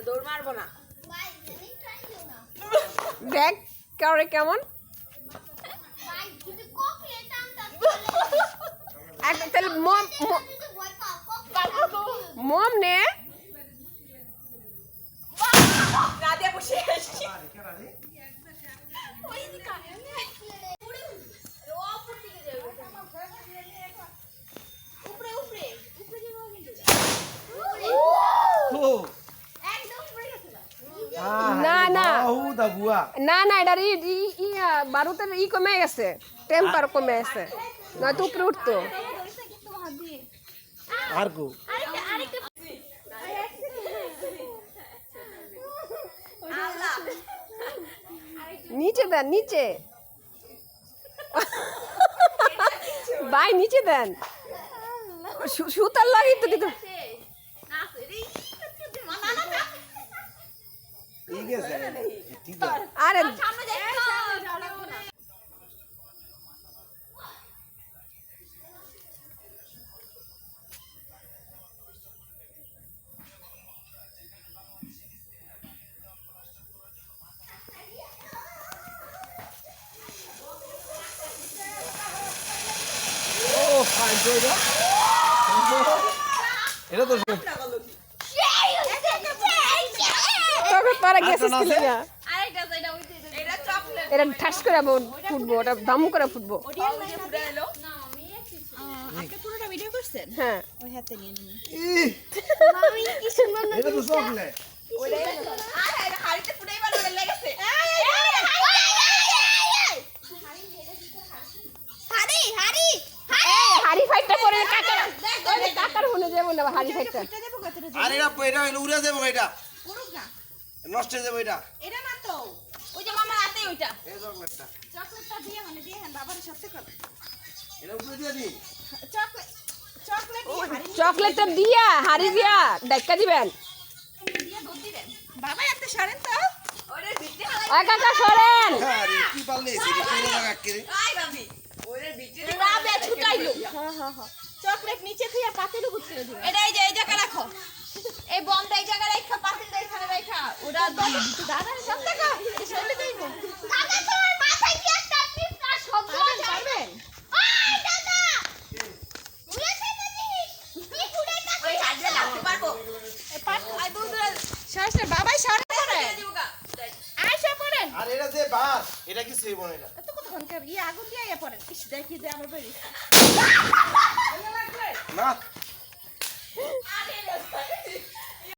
দৌড় মারবো না। দেখ কারে কেমন তাহলে মম নে না না না না এটার বারুদের কমে গেছে, টেম্পার কমে গেছে, নয়তো উপরে উঠতো। আর কো নিচে দেন, নিচে ভাই নিচে দেন, সুতার লাগি তো কিন্তু আরে এটা তো তোরা গেছিস কিনা এটা ঠাস করে ফুটবো, ওটা দাম করে ফুটবো। হ্যাঁ এটা তো চকলেট হাড়ি ফাইটটা করে কাকার মনে যাবো না হাড়ি ফাইটটা। আরে এটা উড়ে যাবো, এটা নষ্ট হয়ে যাবে, এটা না তো ওই যে মামার হাতে ওইটা এই চকলেটটা চকলেটটা দিয়ে মানে দিয়ে হ্যাঁ বাবার সাথে করে এটা উপরে দিয়ে দি চকলেটটা দিয়া হাড়ি দিয়া ডাক্কা দিবেন। দিয়ে দুধ দিবেন বাবা এত সরেন তো ওরে ভিটে কাকা সরেন। আরে কি পারলে এসে কি লাগা কে আই ভাবি ওরে ভিটে বাবা ছুটাইলো। হ্যাঁ হ্যাঁ হ্যাঁ চকলেট নিচে থিয়া পাতিলে গুড করে দিবেন। এটা এই যে এই জায়গা রাখো, এই বন্ধ এই জায়গা রাখা, পাতিলটা এখানে রাখা, ওরা দাদা সব টাকা এই শরীরে দেইবো। দাদা তোমার মাথায় কি একটা টিপটা শব্দ পাবেন? ওই দাদা উড়েছে জিনিস কি কুড়াইতা ওই হাতে লাগতে পারবো এই পাট আই দুধ শাসে বাবাই সারে করে আয়শা পড়েন। আর এটা যে বাস এটা কি সেই বনে না এত কতক্ষণ কে ই আগুন দিয়ে আয়া পড়েন। ইস দেখি যে আমার বাড়ি না আরে